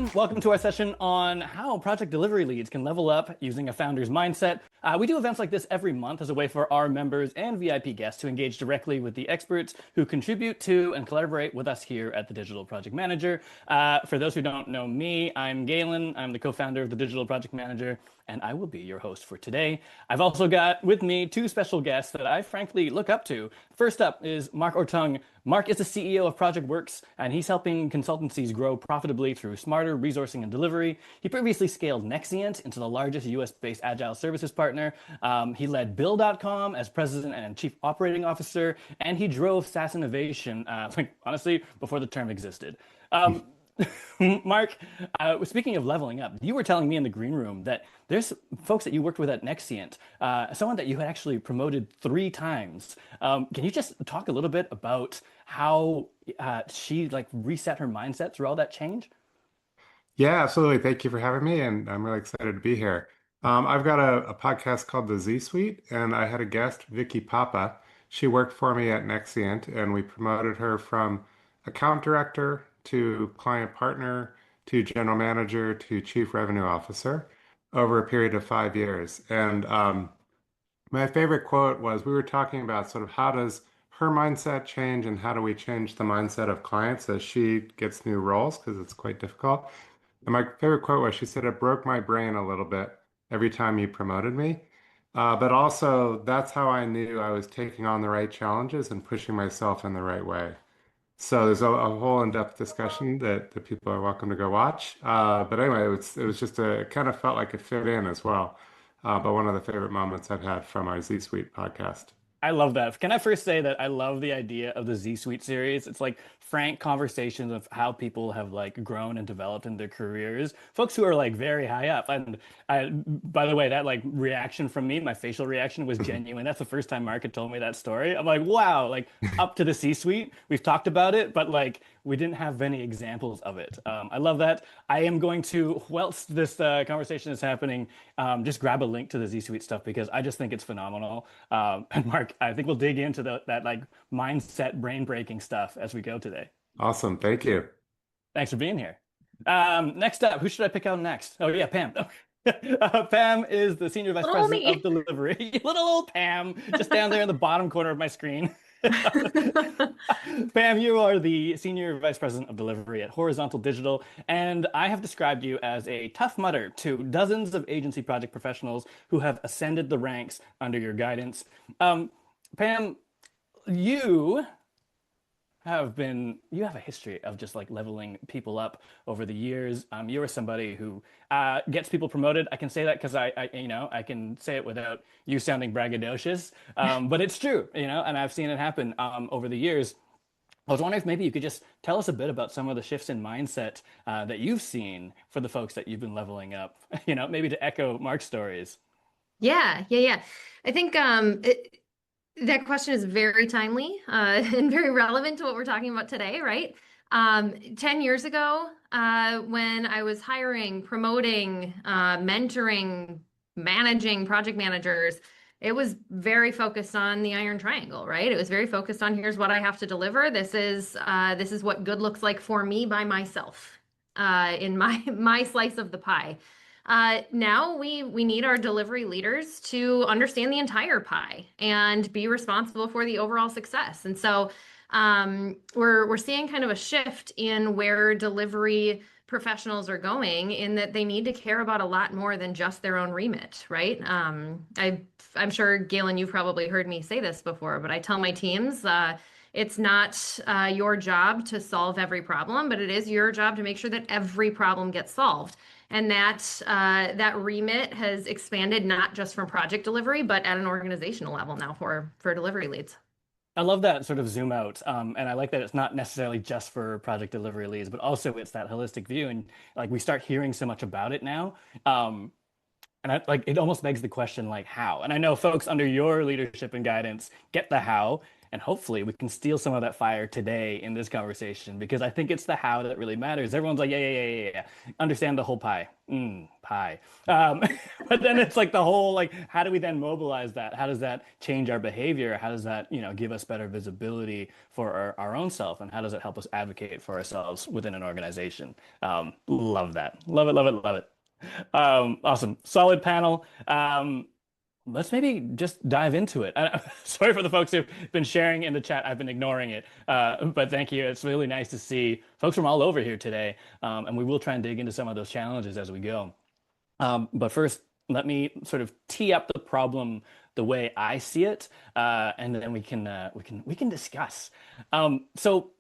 everyone. Welcome to our session on how project delivery leads can level up using a founder's mindset. We do events like this every month as a way for our members and VIP guests to engage directly with the experts who contribute to and collaborate with us here at the Digital Project Manager. For those who don't know me, I'm Galen. I'm the co-founder of the Digital Project Manager, and I will be your host for today. I've also got with me two special guests that I frankly look up to. First up is Mark Orttung. Mark is the CEO of ProjectWorks, and he's helping consultancies grow profitably through smarter resourcing and delivery. He previously scaled Nexient into the largest US-based agile services partner. He led Bill.com as president and chief operating officer, and he drove SaaS innovation, honestly, before the term existed. Mark, speaking of leveling up, you were telling me in the green room that there's folks that you worked with at Nexient, someone that you had actually promoted 3 times. Can you just talk a little bit about how she reset her mindset through all that change? Yeah, absolutely. Thank you for having me, and I'm really excited to be here. I've got a podcast called The Z Suite, and I had a guest, Vicky Papa. She worked for me at Nexient, and we promoted her from account director to client partner to general manager to chief revenue officer over a period of 5 years. And my favorite quote was we were talking about sort of how does her mindset change and how do we change the mindset of clients as she gets new roles because it's quite difficult. And my favorite quote was she said, "It broke my brain a little bit every time you promoted me." But also, that's how I knew I was taking on the right challenges and pushing myself in the right way. So there's a whole in-depth discussion that people are welcome to go watch. But anyway, it was just it kind of felt like it fit in as well. But one of the favorite moments I've had from our Z Suite podcast. I love that. Can I first say that I love the idea of the Z Suite series? It's like frank conversations of how people have grown and developed in their careers. Folks who are very high up. And by the way, that reaction from me, my facial reaction was genuine. That's the first time Mark had told me that story. I'm like, wow, up to the C Suite. We've talked about it, but we didn't have many examples of it. I love that. I am going to, whilst this conversation is happening, just grab a link to the Z Suite stuff because I just think it's phenomenal. And Mark, I think we'll dig into that mindset brain breaking stuff as we go today. Awesome. Thank you. Thanks for being here. Next up, who should I pick out next? Oh yeah, Pam. Pam is the Senior Vice President of Delivery. Little old Pam, just down there in the bottom corner of my screen. Pam, you are the Senior Vice President of Delivery at Horizontal Digital, and I have described you as a tough mudder to dozens of agency project professionals who have ascended the ranks under your guidance. Pam, you you have a history of just leveling people up over the years. You are somebody who gets people promoted. I can say that because I can say it without you sounding braggadocious. But it's true, and I've seen it happen over the years. I was wondering if maybe you could just tell us a bit about some of the shifts in mindset that you've seen for the folks that you've been leveling up, maybe to echo Mark's stories. Yeah. I think that question is very timely and very relevant to what we're talking about today, right? 10 years ago, when I was hiring, promoting, mentoring, managing project managers, it was very focused on the iron triangle, right? It was very focused on here's what I have to deliver. This is what good looks like for me by myself in my slice of the pie. Now we need our delivery leaders to understand the entire pie and be responsible for the overall success. And so we're seeing kind of a shift in where delivery professionals are going in that they need to care about a lot more than just their own remit, right? I'm sure, Galen, you've probably heard me say this before, but I tell my teams, it's not your job to solve every problem, but it is your job to make sure that every problem gets solved. And that remit has expanded not just from project delivery, but at an organizational level now for delivery leads. I love that sort of zoom out. And I like that it's not necessarily just for project delivery leads, but also it's that holistic view. And we start hearing so much about it now. And it almost begs the question, how? And I know folks under your leadership and guidance get the how. And hopefully we can steal some of that fire today in this conversation because I think it's the how that really matters. Everyone's like, yeah. Understand the whole pie. Pie. Um, but then it's like the whole, like, how do we then mobilize that? How does that change our behavior? How does that, give us better visibility for our own self? And how does it help us advocate for ourselves within an organization? Love that. Love it, love it, love it. Awesome. Solid panel. Let's maybe just dive into it. Sorry for the folks who've been sharing in the chat. I've been ignoring it. But thank you. It's really nice to see folks from all over here today. And we will try and dig into some of those challenges as we go. But first, let me sort of tee up the problem the way I see it, and then we can discuss. So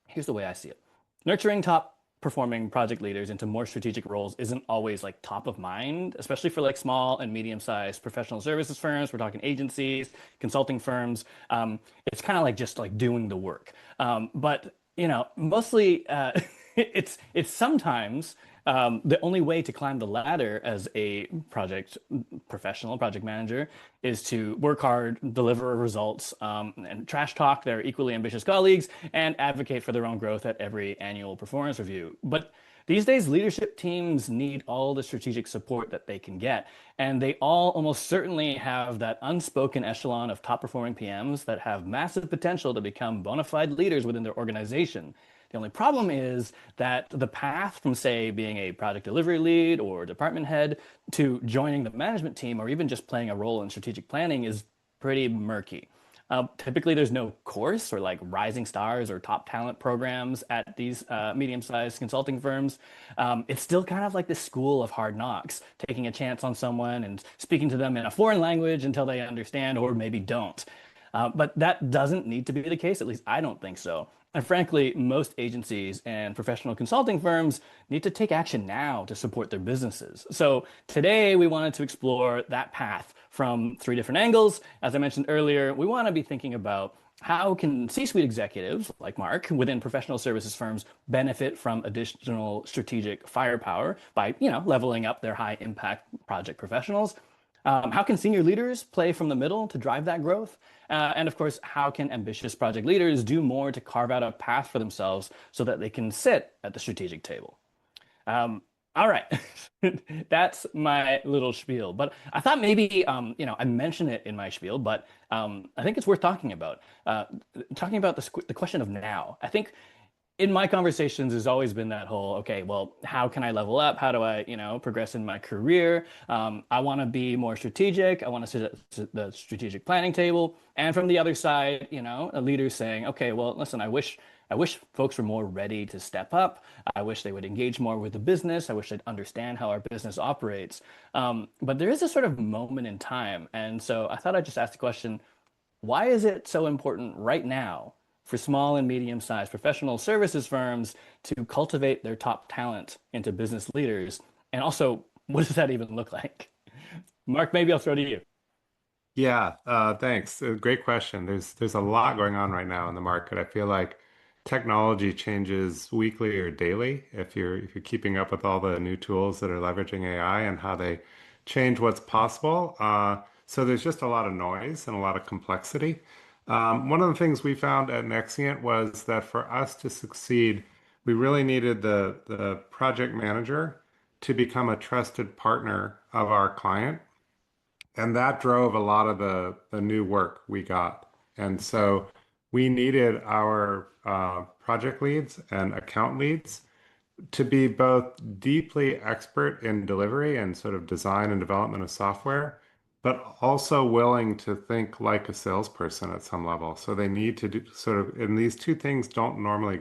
here's the way I see it. Nurturing top performing project leaders into more strategic roles isn't always like top of mind, especially for like small and medium-sized professional services firms. We're talking agencies, consulting firms. It's kind of like just like doing the work. But mostly it's sometimes the only way to climb the ladder as a project professional, project manager, is to work hard, deliver results, and trash talk their equally ambitious colleagues and advocate for their own growth at every annual performance review. But these days, leadership teams need all the strategic support that they can get, and they all almost certainly have that unspoken echelon of top performing PMs that have massive potential to become bona fide leaders within their organization. The only problem is that the path from, say, being a project delivery lead or department head to joining the management team or even just playing a role in strategic planning is pretty murky. Typically, there's no course or like rising stars or top talent programs at these medium-sized consulting firms. It's still kind of like this school of hard knocks, taking a chance on someone and speaking to them in a foreign language until they understand or maybe don't. But that doesn't need to be the case. At least I don't think so. And frankly, most agencies and professional consulting firms need to take action now to support their businesses. So today we wanted to explore that path from three different angles. As I mentioned earlier, we want to be thinking about how can C-suite executives like Mark within professional services firms benefit from additional strategic firepower by, leveling up their high impact project professionals? How can senior leaders play from the middle to drive that growth? And of course, how can ambitious project leaders do more to carve out a path for themselves so that they can sit at the strategic table? All right, that's my little spiel. But I thought maybe, I mentioned it in my spiel, but I think it's worth talking about. The question of now. I think in my conversations has always been that whole, okay, well, how can I level up? How do I, progress in my career? I want to be more strategic. I want to sit at the strategic planning table. And from the other side, a leader saying, okay, well, listen, I wish folks were more ready to step up. I wish they would engage more with the business. I wish they'd understand how our business operates. But there is a sort of moment in time. And so I thought I'd just ask the question, why is it so important right now for small and medium-sized professional services firms to cultivate their top talent into business leaders? And also, what does that even look like? Mark, maybe I'll throw to you. Yeah, thanks. Great question. There's a lot going on right now in the market. I feel like technology changes weekly or daily if you're keeping up with all the new tools that are leveraging AI and how they change what's possible. So there's just a lot of noise and a lot of complexity. One of the things we found at Nexient was that for us to succeed, we really needed the project manager to become a trusted partner of our client. And that drove a lot of the new work we got. And so we needed our project leads and account leads to be both deeply expert in delivery and sort of design and development of software, but also willing to think like a salesperson at some level. So they need to do sort of, and these two things don't normally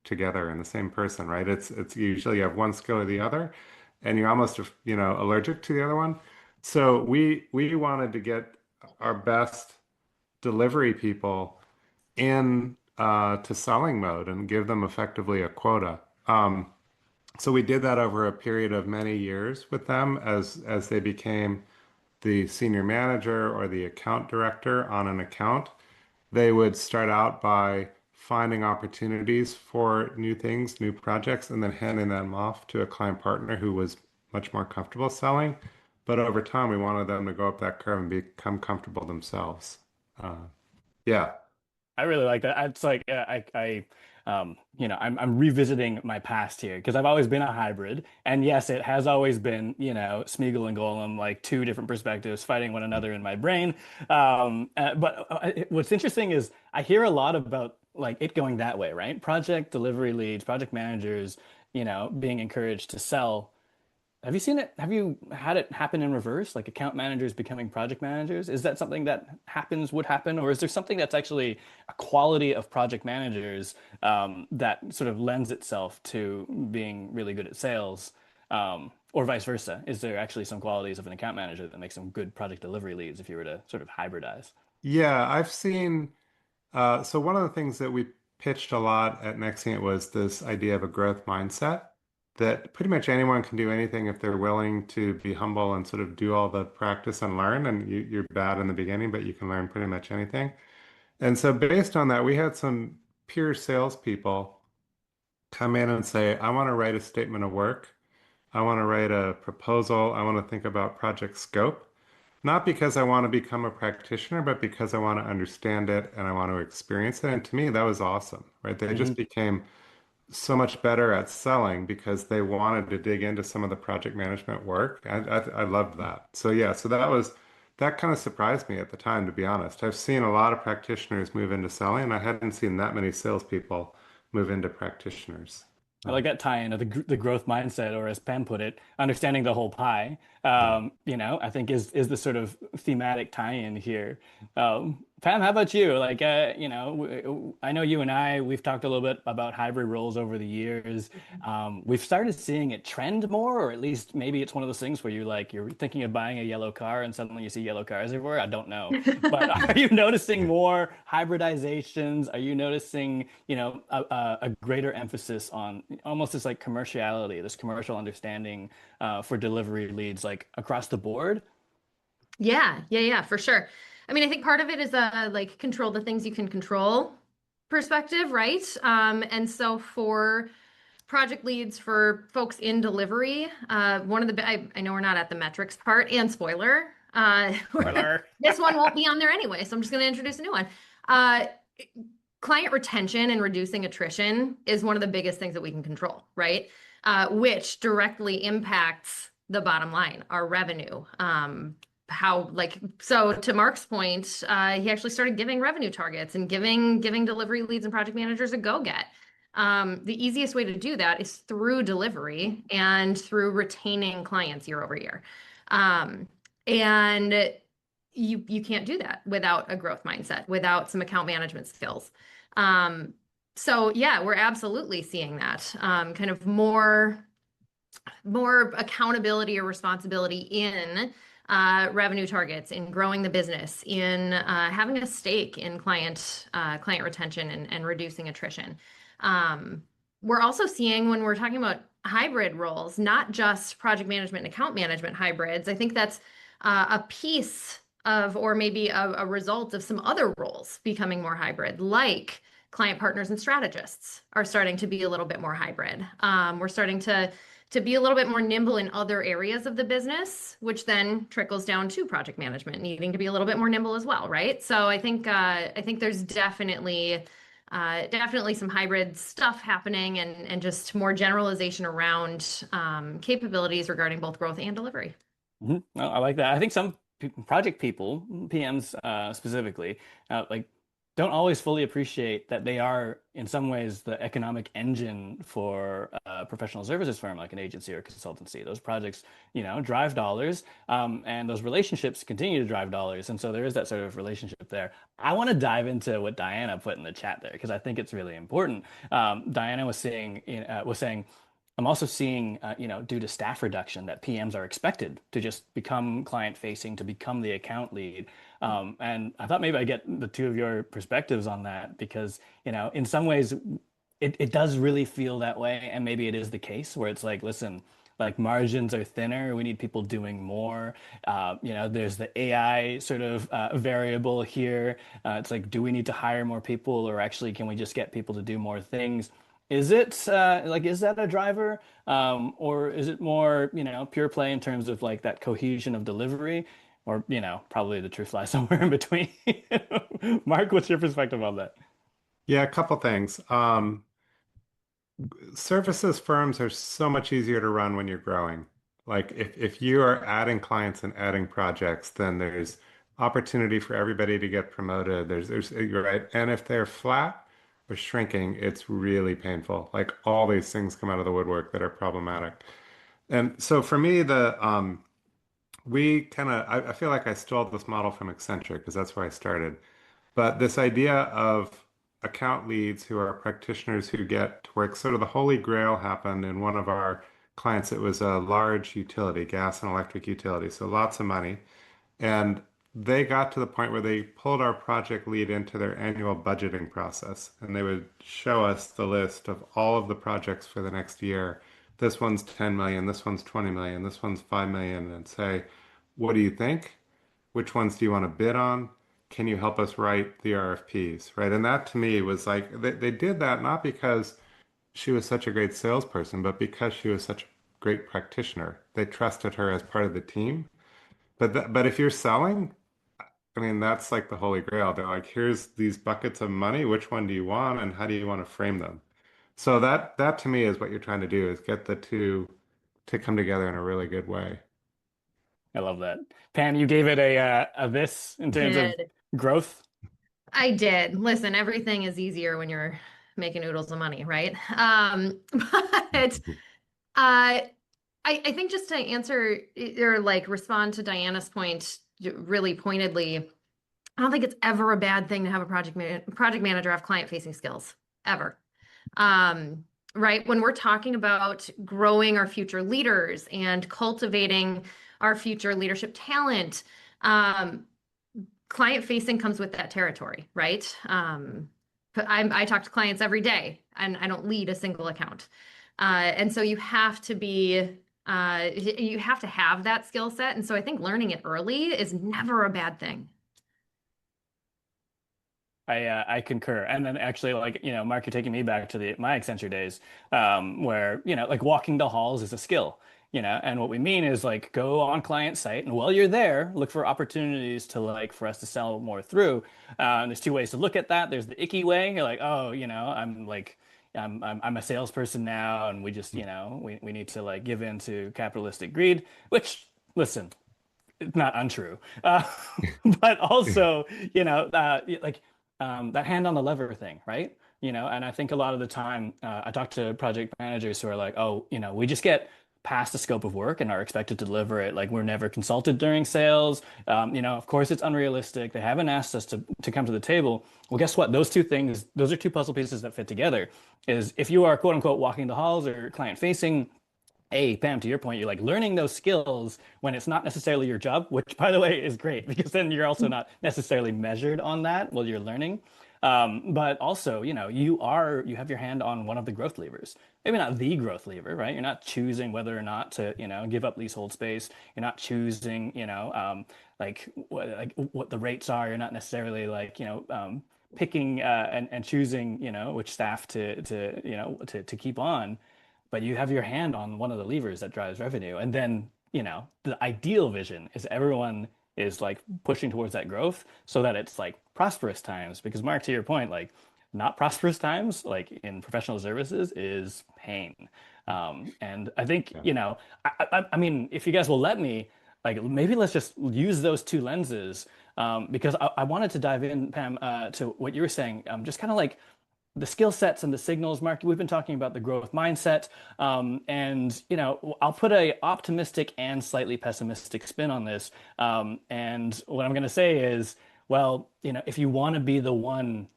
together in the same person, right? It's usually you have one skill or the other, and you're almost, allergic to the other one. So we wanted to get our best delivery people in to selling mode and give them effectively a quota. So we did that over a period of many years with them as they became the senior manager or the account director on an account. They would start out by finding opportunities for new things, new projects, and then handing them off to a client partner who was much more comfortable selling. But over time, we wanted them to go up that curve and become comfortable themselves. Yeah. I really like that. It's like I'm revisiting my past here because I've always been a hybrid, and yes, it has always been, Smeagol and Golem, like two different perspectives fighting one another in my brain. But what's interesting is I hear a lot about like it going that way, right? Project delivery leads, project managers, being encouraged to sell. Have you seen it? Have you had it happen in reverse, like account managers becoming project managers? Is that something that would happen, or is there something that's actually a quality of project managers that sort of lends itself to being really good at sales, or vice versa? Is there actually some qualities of an account manager that makes them good project delivery leads if you were to sort of hybridize? Yeah, I've seen. So one of the things that we pitched a lot at Nexient was this idea of a growth mindset that pretty much anyone can do anything if they're willing to be humble and sort of do all the practice and learn. And you're bad in the beginning, but you can learn pretty much anything. And so based on that, we had some pure salespeople come in and say, I want to write a statement of work. I want to write a proposal. I want to think about project scope. Not because I want to become a practitioner, but because I want to understand it and I want to experience it. And to me, that was awesome, right? They just Hmm. became so much better at selling because they wanted to dig into some of the project management work. I loved that. So yeah, so that kind of surprised me at the time, to be honest. I've seen a lot of practitioners move into selling, and I hadn't seen that many salespeople move into practitioners. I like Um, that tie-in of the growth mindset, or as Pam put it, understanding the whole pie. yeah. I think is the sort of thematic tie-in here. Pam, how about you? Like, I know you and we've talked a little bit about hybrid roles over the years. We've started seeing it trend more, or at least maybe it's one of those things where you're thinking of buying a yellow car and suddenly you see yellow cars everywhere. I don't know. But are you noticing more hybridizations? Are you noticing, a greater emphasis on almost this like commerciality, this commercial understanding for delivery leads like across the board? Yeah, for sure. I mean, I think part of it is like control the things you can control perspective, right? And so for project leads for folks in delivery, one of the I know we're not at the metrics part, and spoiler, Spoiler. this one won't be on there anyway, so I'm just going to introduce a new one. Uh, Client retention and reducing attrition is one of the biggest things that we can control, right? Which directly impacts the bottom line, our revenue. How like so to Mark's point, he actually started giving revenue targets and giving delivery leads and project managers a go get. The easiest way to do that is through delivery and through retaining clients year over year. And you can't do that without a growth mindset, without some account management skills. Um, so yeah, we're absolutely seeing that kind of more accountability or responsibility in revenue targets, in growing the business, in having a stake in client retention and reducing attrition. We're also seeing when we're talking about hybrid roles, not just project management and account management hybrids. I think that's a piece of, or maybe a result of some other roles becoming more hybrid, like client partners and strategists are starting to be a little bit more hybrid. We're starting to be a little bit more nimble in other areas of the business, which then trickles down to project management needing to be a little bit more nimble as well, right? So I think there's definitely some hybrid stuff happening and just more generalization around capabilities regarding both growth and delivery. No, I like that. I think some project people, PMs specifically, like don't always fully appreciate that they are, in some ways, the economic engine for a professional services firm like an agency or consultancy. Those projects, drive dollars, and those relationships continue to drive dollars. And so there is that sort of relationship there. I want to dive into what Diana put in the chat there because I think it's really important. Diana was saying. I'm also seeing, due to staff reduction, that PMs are expected to just become client facing, to become the account lead. And I thought maybe I get the two of your perspectives on that because, in some ways, it does really feel that way. And maybe it is the case where it's like, listen, like margins are thinner. We need people doing more. There's the AI sort of variable here. It's like, do we need to hire more people or actually can we just get people to do more things? Is it is that a driver? Or is it more, pure play in terms of like that cohesion of delivery? or probably the truth lies somewhere in between. Mark, what's your perspective on that? Yeah, a couple things. Services firms are so much easier to run when you're growing. Like if you are adding clients and adding projects, then there's opportunity for everybody to get promoted. You're right. And if they're flat or shrinking, it's really painful. Like all these things come out of the woodwork that are problematic. And so for me, we kind of, I feel like I stole this model from Accenture because that's where I started. But this idea of account leads who are practitioners who get to work, sort of the holy grail happened in one of our clients. It was a large utility, gas and electric utility, so lots of money. And they got to the point where they pulled our project lead into their annual budgeting process. And they would show us the list of all of the projects for the next year. This one's 10 million, this one's 20 million, this one's 5 million, and say, what do you think? Which ones do you want to bid on? Can you help us write the RFPs, right? And that to me was like they did that not because she was such a great salesperson, but because she was such a great practitioner. They trusted her as part of the team. But if you're selling, I mean, that's like the holy grail. They're like, here's these buckets of money. Which one do you want, and how do you want to frame them? So that to me is what you're trying to do is get the two to come together in a really good way. I love that. Pam, you gave it a this in terms of Did. growth. I did. Listen, everything is easier when you're making oodles of money, right? But I think just to answer or like respond to Diana's point really pointedly, I don't think it's ever a bad thing to have a project manager have client-facing skills, ever. Right? When we're talking about growing our future leaders and cultivating our future leadership talent, client-facing comes with that territory, right? But I talk to clients every day, and I don't lead a single account. And so you have to have that skill set. And so I think learning it early is never a bad thing. I concur. And then actually, like, Mark, you're taking me back to my Accenture days, where, like walking the halls is a skill, and what we mean is like go on client site and while you're there, look for opportunities to like for us to sell more through. And there's two ways to look at that. There's the icky way. You're like, oh, I'm like I'm a salesperson now, and we just, we need to like give in to capitalistic greed, which listen, it's not untrue. But also, like that hand on the lever thing, right? And I think a lot of the time I talk to project managers who are like, oh, we just get past the scope of work and are expected to deliver it. Like we're never consulted during sales. Of course it's unrealistic. They haven't asked us to come to the table. Well, guess what? Those two things, those are two puzzle pieces that fit together. Is if you are quote unquote walking the halls or client facing, Pam, to your point, you're like learning those skills when it's not necessarily your job, which by the way is great because then you're also not necessarily measured on that while you're learning. But also, you have your hand on one of the growth levers. Maybe not the growth lever, right? You're not choosing whether or not to, give up leasehold space. You're not choosing, like what the rates are. You're not necessarily like, picking and choosing, which staff to keep on, but you have your hand on one of the levers that drives revenue. And then, the ideal vision is everyone is like pushing towards that growth so that it's like prosperous times. Because Mark, to your point, like not prosperous times, like in professional services is pain. And I think, Yeah. I mean, if you guys will let me, like maybe let's just use those two lenses because I wanted to dive in, Pam, to what you were saying, just kind of like the skill sets and the signals. Mark, we've been talking about the growth mindset, and I'll put a optimistic and slightly pessimistic spin on this. And what I'm going to say is, well, if you want to be the one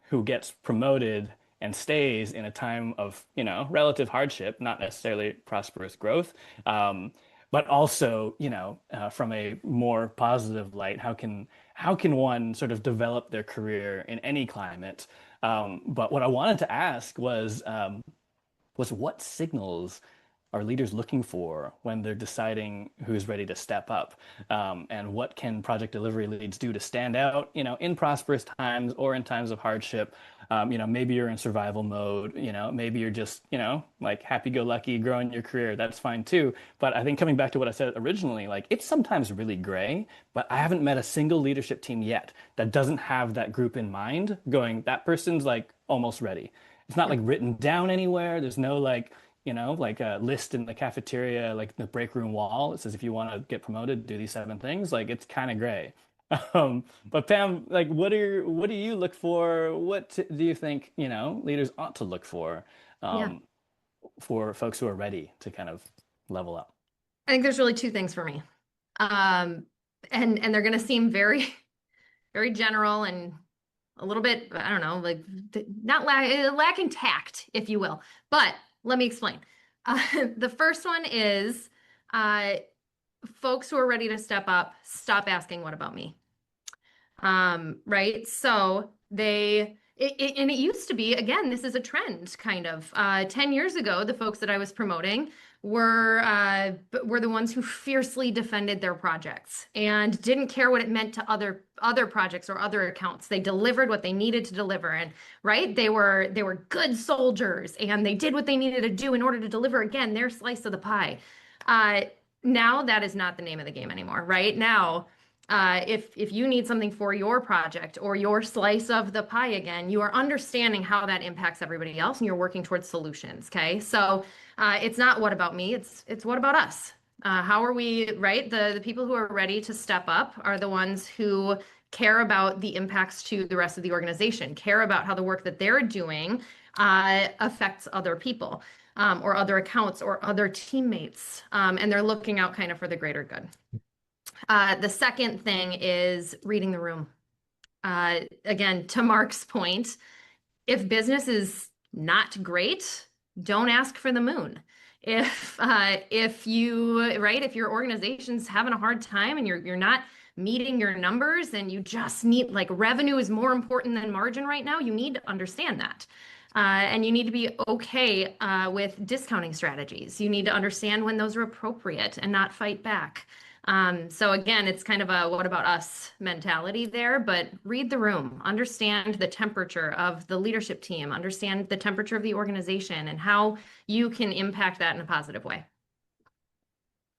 who gets promoted and stays in a time of relative hardship, not necessarily prosperous growth, but also from a more positive light, how can one sort of develop their career in any climate? But what I wanted to ask was what signals are leaders looking for when they're deciding who's ready to step up? And what can project delivery leads do to stand out, in prosperous times or in times of hardship? Maybe you're in survival mode, maybe you're just, like happy-go-lucky growing your career. That's fine too. But I think coming back to what I said originally, like it's sometimes really gray, but I haven't met a single leadership team yet that doesn't have that group in mind going, that person's like almost ready. It's not like written down anywhere. There's no like, like a list in the cafeteria, like the break room wall. It says if you want to get promoted, do these 7 things. Like it's kind of gray. But Pam, like, what do you look for? Do you think, leaders ought to look Yeah. um, for folks who are ready to kind of level up? I think there's really two things for me. Um, and they're going to seem very, very general and a little bit, I don't know, like not lacking tact, if you will. But let me explain. The first one is uh, folks who are ready to step up, stop asking, what about me? Right? So and it used to be, again, this is a trend kind of. 10 years ago, the folks that I was promoting were the ones who fiercely defended their projects and didn't care what it meant to other projects or other accounts. They delivered what they needed to deliver, and right, they were good soldiers, and they did what they needed to do in order to deliver again their slice of the pie. Uh, Now that is not the name of the game anymore. Right now, if you need something for your project or your slice of the pie again, you are understanding how that impacts everybody else, and you're working towards solutions. Okay, so it's not what about me, it's what about us. How are we, right? The people who are ready to step up are the ones who care about the impacts to the rest of the organization, care about how the work that they're doing affects other people, or other accounts or other teammates, and they're looking out kind of for the greater good. The second thing is reading the room. Again, to Mark's point, if business is not great, don't ask for the moon. If you, right, if your organization's having a hard time and you're not meeting your numbers and you just need, like, revenue is more important than margin right now, you need to understand that. And you need to be okay with discounting strategies. You need to understand when those are appropriate and not fight back. So again, it's kind of a what about us mentality there, but read the room, understand the temperature of the leadership team, understand the temperature of the organization, and how you can impact that in a positive way.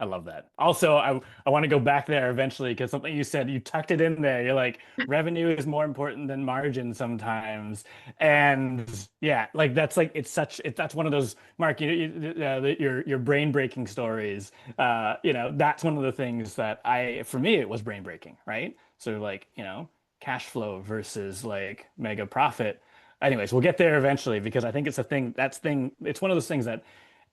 I love that. Also, I want to go back there eventually because something you said, you tucked it in there. You're like, revenue is more important than margin sometimes. And yeah, like that's like that's one of those, Mark, your brain breaking stories. That's one of the things that for me it was brain breaking, right? So like, cash flow versus like mega profit. Anyways, we'll get there eventually because I think it's a thing it's one of those things that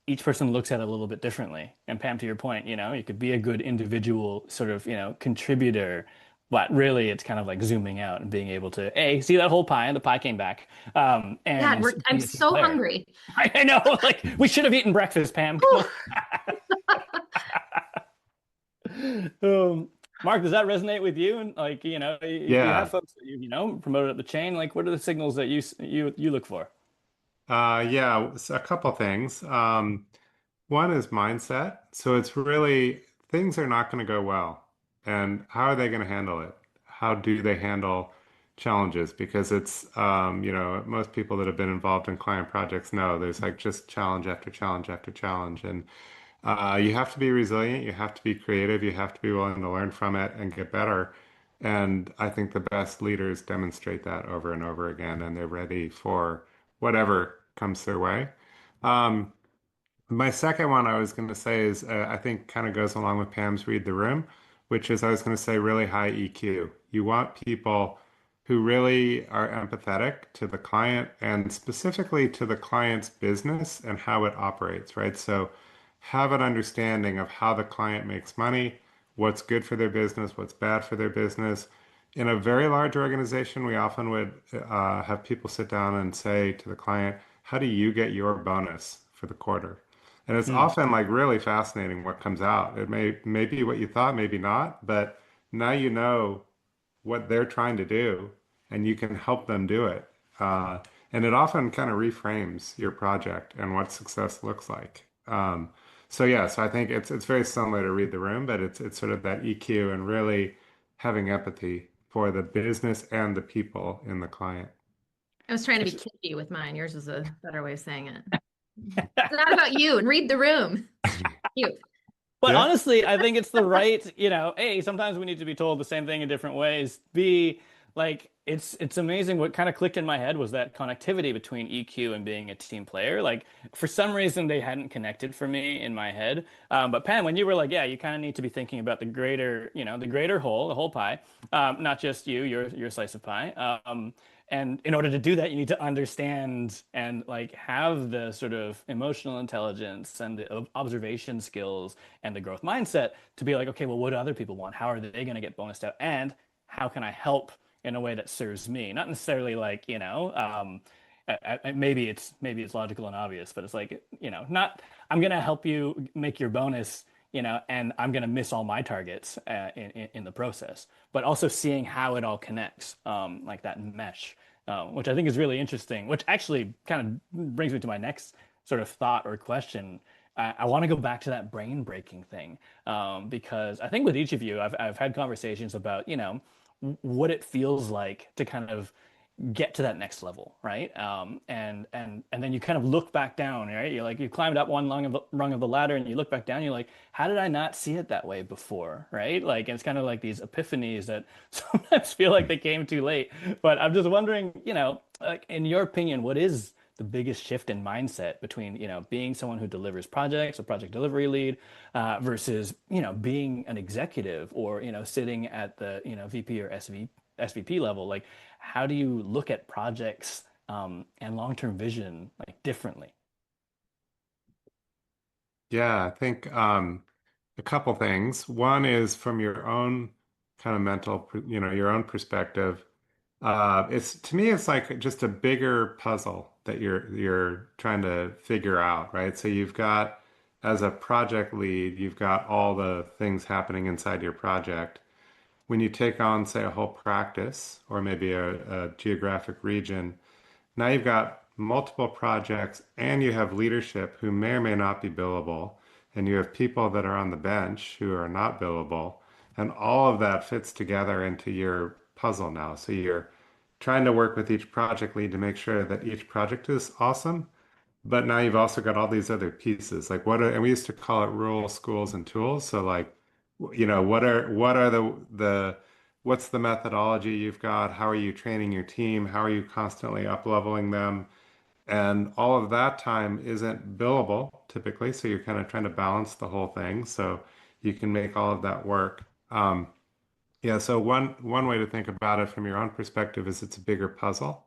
each person looks at it a little bit differently. And Pam, to your point, you could be a good individual sort of, contributor, but really it's kind of like zooming out and being able to, A, see that whole pie and the pie came back. God, And I'm be a team so player. hungry. I know, like we should have eaten breakfast, Pam. Whew. Mark, does that resonate with you? And like, you have Yeah. folks that promoted up the chain. Like, what are the signals that you look for? Yeah, a couple things. One is mindset. So it's really things are not going to go well. And how are they going to handle it? How do they handle challenges? Because most people that have been involved in client projects know there's like just challenge after challenge after challenge. And you have to be resilient, you have to be creative, you have to be willing to learn from it and get better. And I think the best leaders demonstrate that over and over again, and they're ready for whatever comes their way. Um, my second one I was going to say is I think kind of goes along with Pam's read the room, which is I was going to say really high EQ. You want people who really are empathetic to the client and specifically to the client's business and how it operates, right? So have an understanding of how the client makes money, what's good for their business, what's bad for their business. In a very large organization, we often would have people sit down and say to the client, how do you get your bonus for the quarter? And it's Hmm. often like really fascinating what comes out. It may be what you thought, maybe not, but now you know what they're trying to do and you can help them do it. And it often kind of reframes your project and what success looks like. So yeah, so I think it's very similar to read the room, but it's sort of that EQ and really having empathy for the business and the people in the client. I was trying to be Actually, kitschy with mine. Yours was a better way of saying it. It's not about you and read the room. You. but Yeah. honestly, I think it's the right, A, sometimes we need to be told the same thing in different ways. B, like it's amazing what kind of clicked in my head was that connectivity between EQ and being a team player. Like for some reason they hadn't connected for me in my head. But Pam, when you were like, yeah, you kind of need to be thinking about the greater, the greater whole, the whole pie, not just your slice of pie. And in order to do that, you need to understand and like have the sort of emotional intelligence and the observation skills and the growth mindset to be like, okay, well, what do other people want? How are they going to get bonused out? And how can I help in a way that serves me? Not necessarily like, maybe it's logical and obvious, but it's like, not I'm going to help you make your bonus, and I'm going to miss all my targets in the process, but also seeing how it all connects, like that mesh, which I think is really interesting, which actually kind of brings me to my next sort of thought or question. I want to go back to that brain breaking thing, because I think with each of you, I've had conversations about, what it feels like to kind of get to that next level, right? And then you kind of look back down, right? You're like you climbed up one rung of the ladder, and you look back down. You're like, how did I not see it that way before, right? Like, and it's kind of like these epiphanies that sometimes feel like they came too late. But I'm just wondering, like in your opinion, what is the biggest shift in mindset between, being someone who delivers projects, a project delivery lead, versus, being an executive or, sitting at the, VP or SVP level? Like, how do you look at projects, and long-term vision like differently? Yeah, I think a couple things. One is from your own kind of mental, your own perspective. It's to me, it's like just a bigger puzzle that you're trying to figure out, right? So you've got, as a project lead, you've got all the things happening inside your project. When you take on, say, a whole practice or maybe a geographic region, now you've got multiple projects and you have leadership who may or may not be billable, and you have people that are on the bench who are not billable, and all of that fits together into your puzzle now. So you're trying to work with each project lead to make sure that each project is awesome, but now you've also got all these other pieces. Like and we used to call it rules, schools, and tools. So like, what are what's the methodology you've got? How are you training your team? How are you constantly up leveling them? And all of that time isn't billable typically. So you're kind of trying to balance the whole thing so you can make all of that work. Yeah, so one way to think about it from your own perspective is it's a bigger puzzle.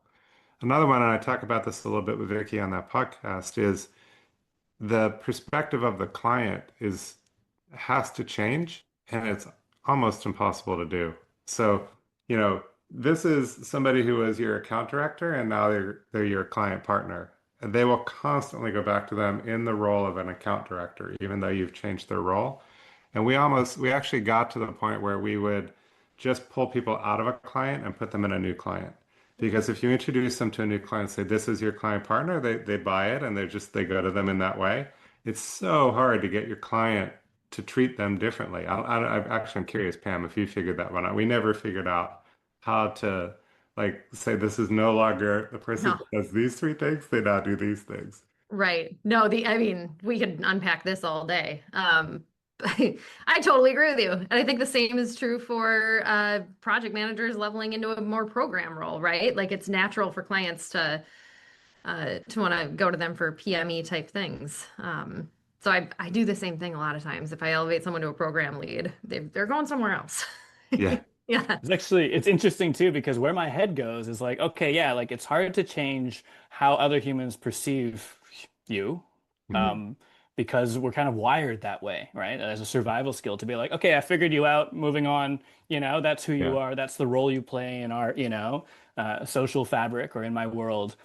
Another one, and I talk about this a little bit with Vicky on that podcast, is the perspective of the client is has to change, and it's almost impossible to do. So, this is somebody who is your account director, and now they're your client partner. And they will constantly go back to them in the role of an account director, even though you've changed their role. And we actually got to the point where we would just pull people out of a client and put them in a new client. Because if you introduce them to a new client, say, this is your client partner, they buy it and they go to them in that way. It's so hard to get your client to treat them differently. I'm curious, Pam, if you figured that one out. We never figured out how to like say this is no longer the person No. that does these three things, they now do these things. Right. No, I mean, we could unpack this all day. I totally agree with you. And I think the same is true for project managers leveling into a more program role, right? Like it's natural for clients to want to go to them for PME type things. So I do the same thing a lot of times. If I elevate someone to a program lead, they're going somewhere else. Yeah. Yeah. It's interesting too because where my head goes is like, okay, yeah, like it's hard to change how other humans perceive you, Mhm. um, because we're kind of wired that way, right? As a survival skill to be like, okay, I figured you out, moving on, that's who you Yeah. are, that's the role you play in our, social fabric or in my world.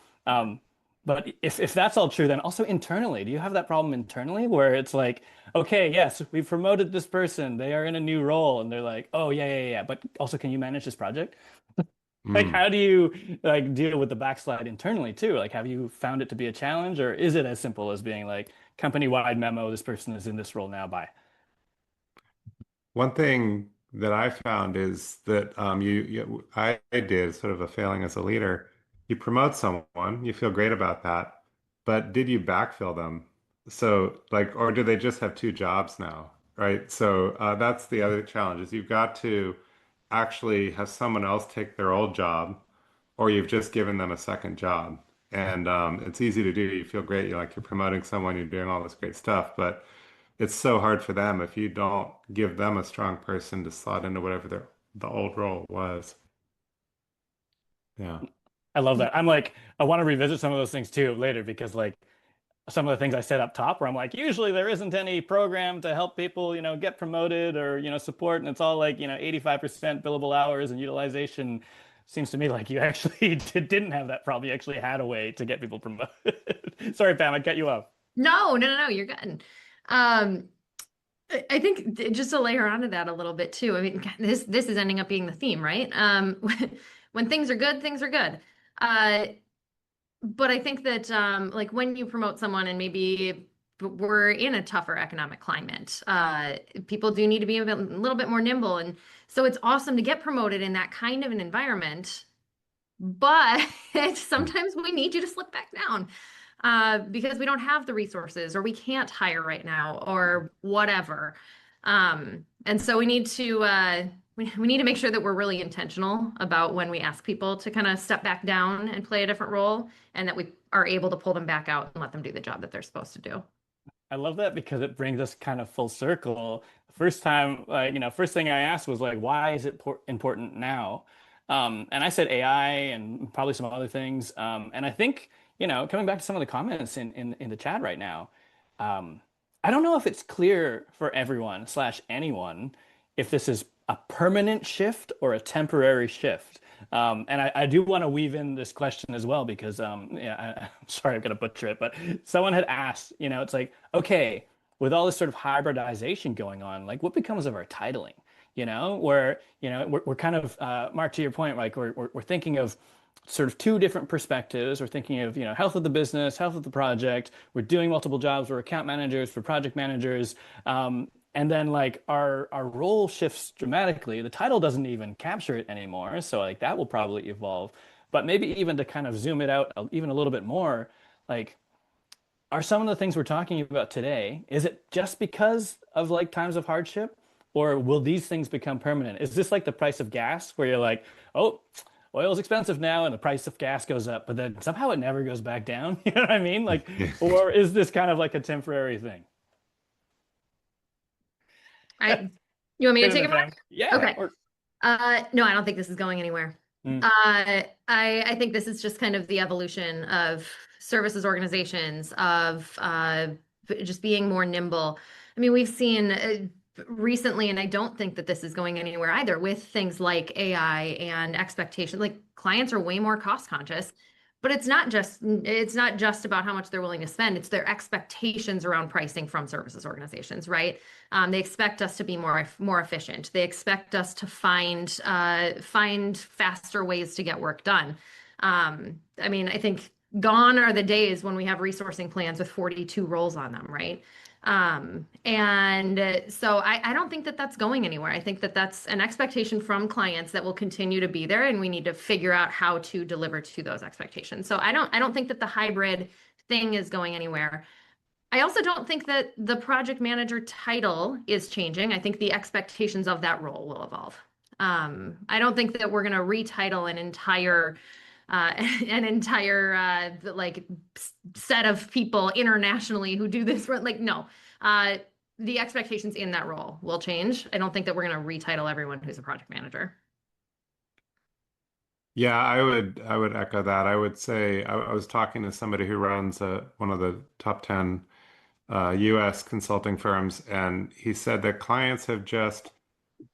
But if that's all true, then also internally, do you have that problem internally where it's like, okay, yes, we've promoted this person, they are in a new role, and they're like, oh yeah, yeah, yeah, but also can you manage this project? Like, Mm. how do you like deal with the backslide internally too? Like, have you found it to be a challenge, or is it as simple as being like company-wide memo, this person is in this role now, bye? One thing that I found is that I did sort of a failing as a leader. You promote someone, you feel great about that, but did you backfill them? So like, or do they just have two jobs now, right? So that's the other challenge is you've got to actually have someone else take their old job, or you've just given them a second job. And it's easy to do. You feel great. You're like you're promoting someone, you're doing all this great stuff, but it's so hard for them if you don't give them a strong person to slot into whatever the old role was. Yeah. I love that. I'm like, I want to revisit some of those things too later because like some of the things I said up top where I'm like, usually there isn't any program to help people, get promoted or, support. And it's all like, 85% billable hours and utilization. Seems to me like you actually didn't have that problem. You actually had a way to get people promoted. Sorry, Pam, I cut you off. No, no, no, no, you're good. Um, I think just to layer onto that a little bit too. I mean, this is ending up being the theme, right? When things are good, things are good. Uh, but I think that like when you promote someone and maybe we're in a tougher economic climate, people do need to be a little bit more nimble, and so it's awesome to get promoted in that kind of an environment. But sometimes we need you to slip back down because we don't have the resources or we can't hire right now or whatever. And so we need to we need to make sure that we're really intentional about when we ask people to kind of step back down and play a different role, and that we are able to pull them back out and let them do the job that they're supposed to do. I love that because it brings us kind of full circle. The first time, first thing I asked was like, why is it important now? And I said AI and probably some other things. And I think, coming back to some of the comments in the chat right now, um, I don't know if it's clear for everyone slash anyone if this is a permanent shift or a temporary shift. And I do want to weave in this question as well because I'm sorry, I'm gonna butcher it, but someone had asked, it's like, okay, with all this sort of hybridization going on, like what becomes of our titling? Where, we're kind of, Mark, to your point, like we're thinking of sort of two different perspectives. We're thinking of, health of the business, health of the project. We're doing multiple jobs. We're account managers, we're project managers. And then like our role shifts dramatically. The title doesn't even capture it anymore. So like that will probably evolve. But maybe even to kind of zoom it out even a little bit more, like are some of the things we're talking about today, is it just because of like times of hardship? Or will these things become permanent? Is this like the price of gas where you're like, oh, oil's expensive now and the price of gas goes up, but then somehow it never goes back down? You know what I mean? Like, or is this kind of like a temporary thing? I, you want me to Get in take there, it, Mark? Pam. Yeah. Okay. No, I don't think this is going anywhere. Mm, I think this is just kind of the evolution of services organizations, of just being more nimble. I mean, we've seen recently, and I don't think that this is going anywhere either, with things like AI and expectation. Like clients are way more cost conscious, but it's not just about how much they're willing to spend. It's their expectations around pricing from services organizations, right? They expect us to be more efficient. They expect us to find faster ways to get work done. I mean, I think gone are the days when we have resourcing plans with 42 roles on them, right? And so I don't think that that's going anywhere. I think that that's an expectation from clients that will continue to be there, and we need to figure out how to deliver to those expectations. So I don't think that the hybrid thing is going anywhere. I also don't think that the project manager title is changing. I think the expectations of that role will evolve. I don't think that we're going to retitle uh, an entire like set of people internationally who do this. Like, no, uh, the expectations in that role will change. I don't think that we're going to retitle everyone who's a project manager. Yeah, I would echo that. I would say I was talking to somebody who runs one of the top 10 US consulting firms, and he said that clients have just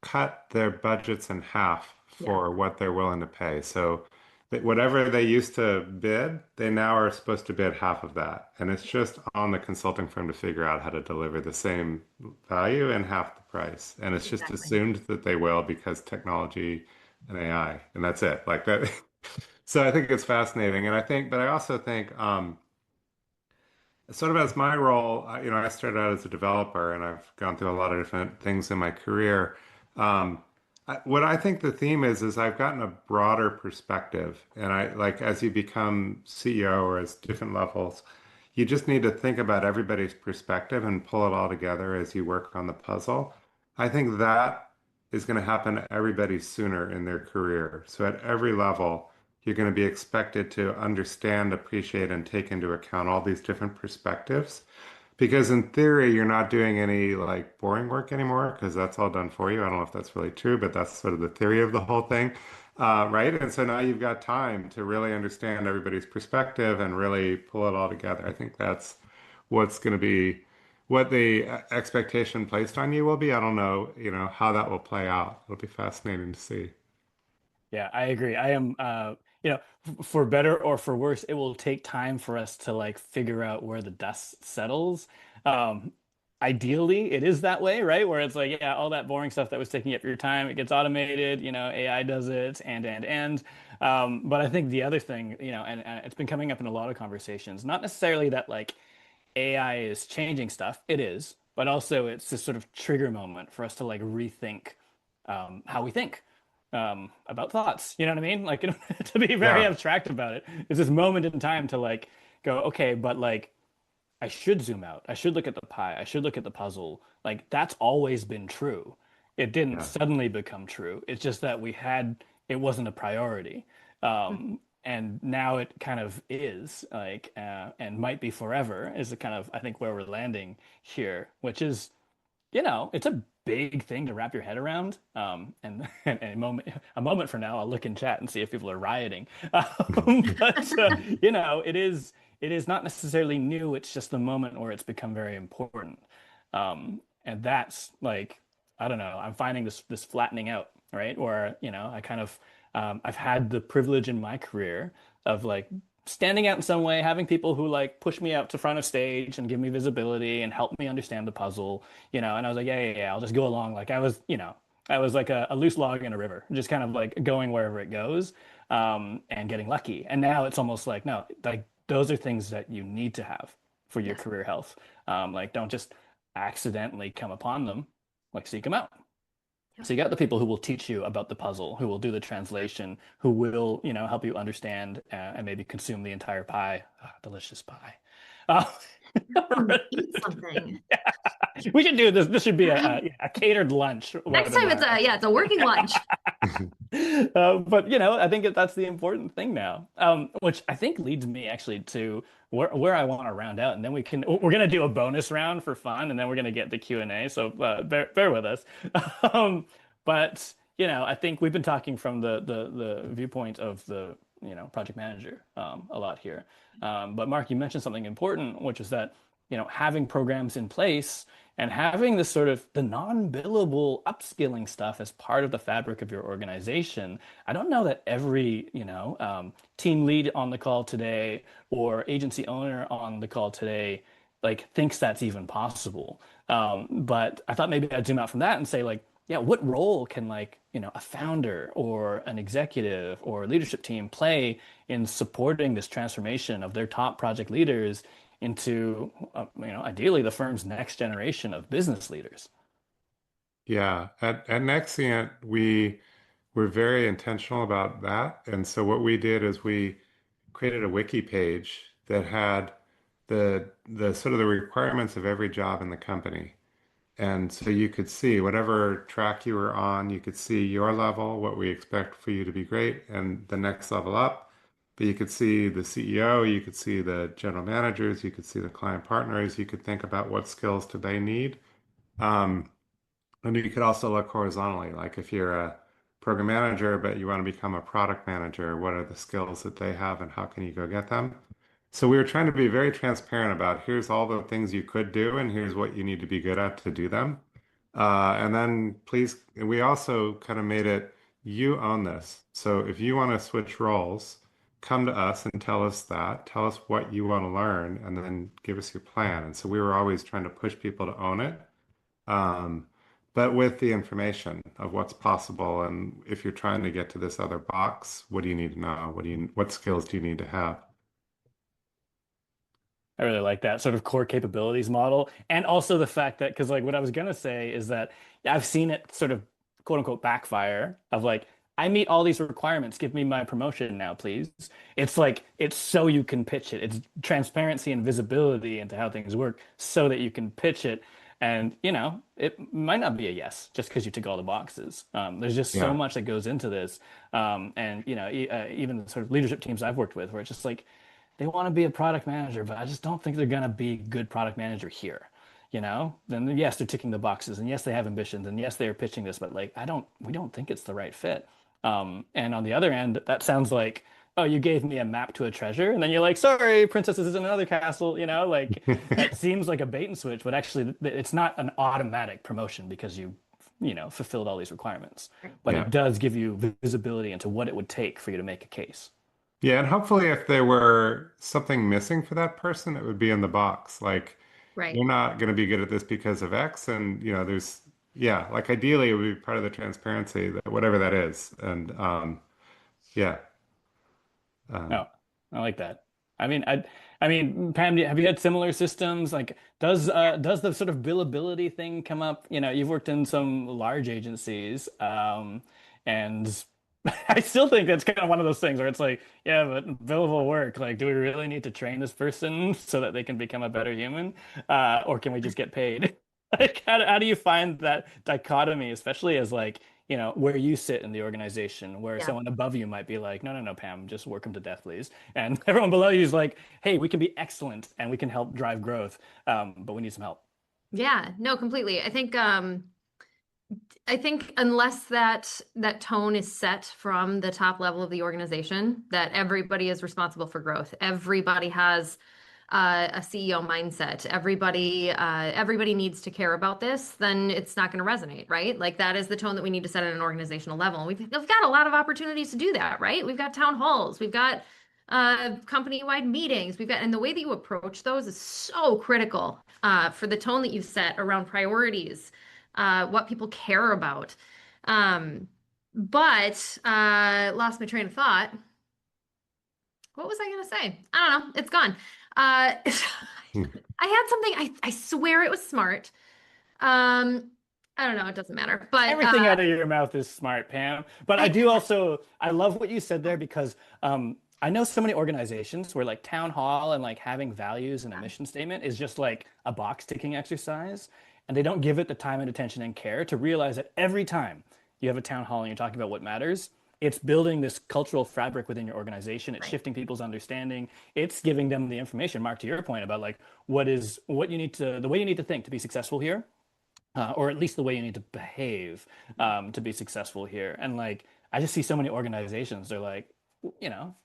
cut their budgets in half Yeah, for what they're willing to pay. So that whatever they used to bid, they now are supposed to bid half of that. And it's just on the consulting firm to figure out how to deliver the same value and half the price. And it's just exactly. assumed that they will because technology and AI, and that's it. Like that. So I think it's fascinating, and but I also think, sort of as my role, I started out as a developer, and I've gone through a lot of different things in my career. What I think the theme is I've gotten a broader perspective, and I like as you become CEO or as different levels, you just need to think about everybody's perspective and pull it all together as you work on the puzzle. I think that is going to happen to everybody sooner in their career. So at every level, you're going to be expected to understand, appreciate, and take into account all these different perspectives. Because in theory, you're not doing any like boring work anymore because that's all done for you. I don't know if that's really true, but that's sort of the theory of the whole thing, right? And so now you've got time to really understand everybody's perspective and really pull it all together. I think that's what's going to be what the expectation placed on you will be. I don't know, how that will play out. It'll be fascinating to see. Yeah, I agree. I am, for better or for worse, it will take time for us to like figure out where the dust settles. Um, Ideally, it is that way, right? Where it's like, yeah, all that boring stuff that was taking up your time, it gets automated, AI does it, and. But I think the other thing, and it's been coming up in a lot of conversations, not necessarily that like AI is changing stuff, it is, but also it's this sort of trigger moment for us to like rethink how we think about thoughts. You know what I mean? Like, to be very Yeah, abstract about it, it's this moment in time to like go, okay, but like I should zoom out. I should look at the pie. I should look at the puzzle. Like that's always been true. It didn't yeah, suddenly become true. It's just that it wasn't a priority. And now it kind of is like, and might be forever is the kind of, I think, where we're landing here, which is, it's a big thing to wrap your head around. And a moment from now, I'll look in chat and see if people are rioting. But it is not necessarily new. It's just the moment where it's become very important. And that's like, I don't know. I'm finding this flattening out, right? Where I kind of I've had the privilege in my career of like standing out in some way, having people who like push me out to front of stage and give me visibility and help me understand the puzzle, and I was like, yeah, yeah, yeah, I'll just go along. Like I was like a loose log in a river, just kind of like going wherever it goes, and getting lucky. And now it's almost like, no, like those are things that you need to have for your Yes. career health. Like don't just accidentally come upon them, like seek them out. Yep. So you got the people who will teach you about the puzzle, who will do the translation, who will, help you understand and maybe consume the entire pie. Ah, delicious pie. Uh, Eat something. we should do this. This should be a catered lunch Next time it's webinar. a working lunch. But I think that's the important thing now, which I think leads me actually to where I want to round out, and then we're gonna do a bonus round for fun, and then we're gonna get the Q&A. So bear with us. Um, but I think we've been talking from the viewpoint of the project manager a lot here. But Mark, you mentioned something important, which is that having programs in place and having this sort of the non-billable upskilling stuff as part of the fabric of your organization. I don't know that every, team lead on the call today or agency owner on the call today, like thinks that's even possible. But I thought maybe I'd zoom out from that and say like, yeah, what role can like, a founder or an executive or leadership team play in supporting this transformation of their top project leaders into, ideally the firm's next generation of business leaders. yeah. At Nexient, we were very intentional about that. And so what we did is we created a wiki page that had the sort of the requirements of every job in the company. And so you could see whatever track you were on, you could see your level, what we expect for you to be great, and the next level up. But you could see the CEO, you could see the general managers, you could see the client partners, you could think about what skills do they need. Um, and you could also look horizontally, like if you're a program manager, but you want to become a product manager, what are the skills that they have and how can you go get them? So we were trying to be very transparent about here's all the things you could do and here's what you need to be good at to do them. And then please, we also kind of made it, you own this. So if you want to switch roles, come to us and tell us that. Tell us what you want to learn and then give us your plan. And so we were always trying to push people to own it. Um, but with the information of what's possible. And if you're trying to get to this other box, what do you need to know? What skills do you need to have? I really like that sort of core capabilities model. And also the fact that, because like what I was gonna say is that I've seen it sort of quote unquote backfire of like, I meet all these requirements, give me my promotion now, please. It's like it's so you can pitch it. It's transparency and visibility into how things work so that you can pitch it. And it might not be a yes just because you tick all the boxes. There's just so Yeah. much that goes into this. And even the sort of leadership teams I've worked with, where it's just like they want to be a product manager, but I just don't think they're gonna be a good product manager here. Then yes, they're ticking the boxes, and yes, they have ambitions, and yes, they are pitching this, but like we don't think it's the right fit. And on the other end, that sounds like, oh, you gave me a map to a treasure, and then you're like, sorry, princesses is in another castle. Like it seems like a bait and switch, but actually, it's not an automatic promotion because fulfilled all these requirements. But Yeah. it does give you visibility into what it would take for you to make a case. Yeah, and hopefully if there were something missing for that person, it would be in the box. Like Right. you're not going to be good at this because of X, and yeah, like ideally it would be part of the transparency that whatever that is. And yeah. Um, Oh, I like that. I mean, Pam, have you had similar systems? Like, does the sort of billability thing come up? You've worked in some large agencies, and I still think that's kind of one of those things where it's like, yeah, but billable work. Like, do we really need to train this person so that they can become a better human, or can we just get paid? Like, how do you find that dichotomy, especially as like where you sit in the organization, where Yeah. someone above you might be like, no, no, no, Pam, just work them to death, please. And everyone below you is like, hey, we can be excellent and we can help drive growth, but we need some help. Yeah, no, completely. I think unless that tone is set from the top level of the organization, that everybody is responsible for growth. Everybody has a CEO mindset. Everybody needs to care about this. Then it's not going to resonate, right? Like that is the tone that we need to set at an organizational level. And we've got a lot of opportunities to do that, right? We've got town halls. We've got company-wide meetings. And the way that you approach those is so critical for the tone that you set around priorities, what people care about. But lost my train of thought. What was I gonna say? I don't know. It's gone. I had something. I swear it was smart. Um, I don't know. It doesn't matter. But Everything out of your mouth is smart, Pam. But I I do also, I love what you said there because I know so many organizations where like town hall and like having values and a mission statement is just like a box ticking exercise. And they don't give it the time and attention and care to realize that every time you have a town hall and you're talking about what matters, it's building this cultural fabric within your organization. It's right, shifting people's understanding. It's giving them the information, Mark, to your point about like what you need to, the way you need to think to be successful here, or at least the way you need to behave to be successful here. And like, I just see so many organizations, they're like,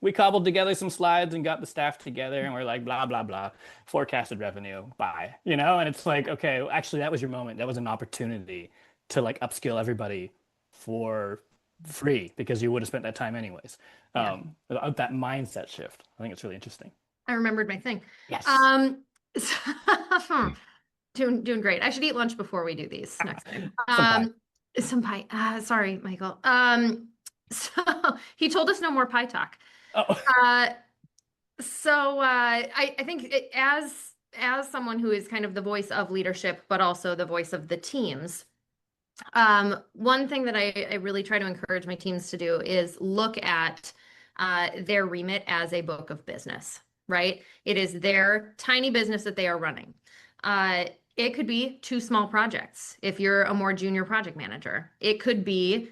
we cobbled together some slides and got the staff together and we're like, blah, blah, blah, forecasted revenue, bye, and it's like, okay, actually, that was your moment. That was an opportunity to like upskill everybody for free because you would have spent that time anyways. yeah. Without that mindset shift, I think it's really interesting. I remembered my thing. Yes. Um, doing great. I should eat lunch before we do these next time. Some pie. Some pie. Sorry, Michael. So he told us no more pie talk. Oh, Uh, I think as someone who is kind of the voice of leadership, but also the voice of the teams, one thing that I really try to encourage my teams to do is look at their remit as a book of business, right? It is their tiny business that they are running. It could be two small projects if you're a more junior project manager. It could be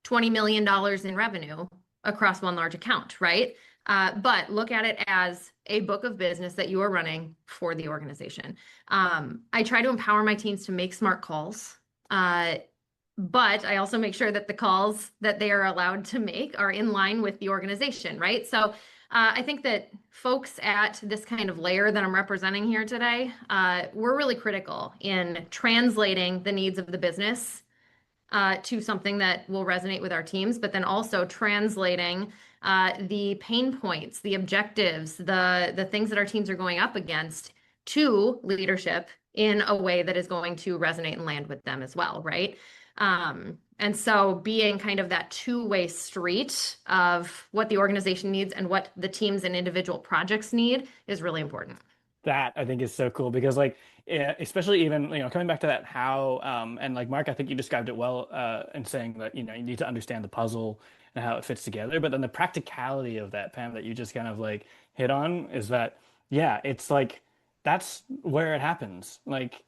$20 million in revenue across one large account, right? But look at it as a book of business that you are running for the organization. I try to empower my teams to make smart calls. But I also make sure that the calls that they are allowed to make are in line with the organization, right? So I think that folks at this kind of layer that I'm representing here today, we're really critical in translating the needs of the business to something that will resonate with our teams, but then also translating the pain points, the objectives, the things that our teams are going up against to leadership in a way that is going to resonate and land with them as well, right? And so being kind of that two-way street of what the organization needs and what the teams and individual projects need is really important. That I think is so cool because like especially even coming back to that how and like Mark, I think you described it well in saying that you need to understand the puzzle and how it fits together, but then the practicality of that, Pam, that you just kind of like hit on is that yeah, it's like that's where it happens, like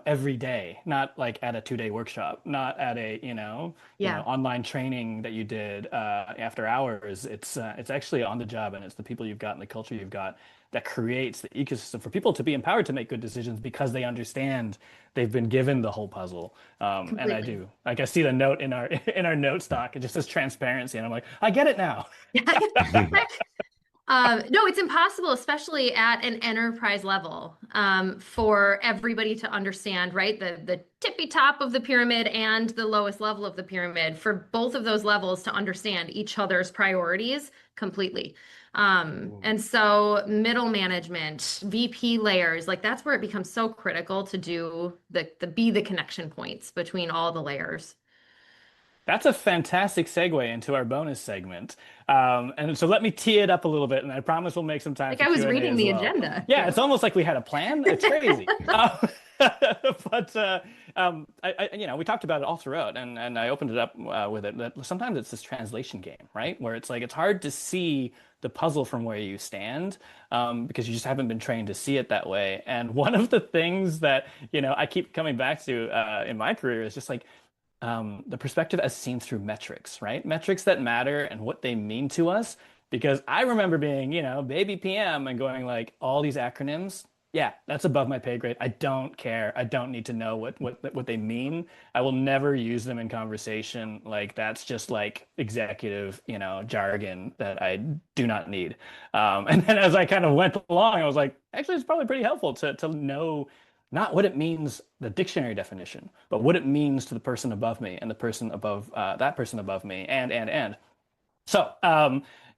every day, not like at a 2-day workshop, not at a Yeah, online training that you did after hours. It's actually on the job, and it's the people you've got and the culture you've got that creates the ecosystem for people to be empowered to make good decisions because they understand they've been given the whole puzzle. And I completely. do. Like I see the note in our in our note stock. It just says transparency, and I'm like, I get it now. No, it's impossible, especially at an enterprise level, for everybody to understand, right? The tippy top of the pyramid and the lowest level of the pyramid, for both of those levels to understand each other's priorities completely. And so middle management, VP layers, like that's where it becomes so critical to do the be the connection points between all the layers. That's a fantastic segue into our bonus segment. And so let me tee it up a little bit, and I promise we'll make some time Like for I was Q&A reading as the well. agenda. Yeah, Yeah. it's almost like we had a plan. It's crazy. But we talked about it all throughout, and I opened it up with it that sometimes it's this translation game, right? Where it's like it's hard to see the puzzle from where you stand because you just haven't been trained to see it that way. And one of the things that I keep coming back to in my career is just like the perspective as seen through metrics, right? Metrics that matter and what they mean to us. Because I remember being, baby PM and going like all these acronyms. Yeah, that's above my pay grade. I don't care. I don't need to know what they mean. I will never use them in conversation. Like that's just like executive, jargon that I do not need. And then as I kind of went along, I was like, actually, it's probably pretty helpful to know not what it means, the dictionary definition, but what it means to the person above me and the person above that person above me, and. So,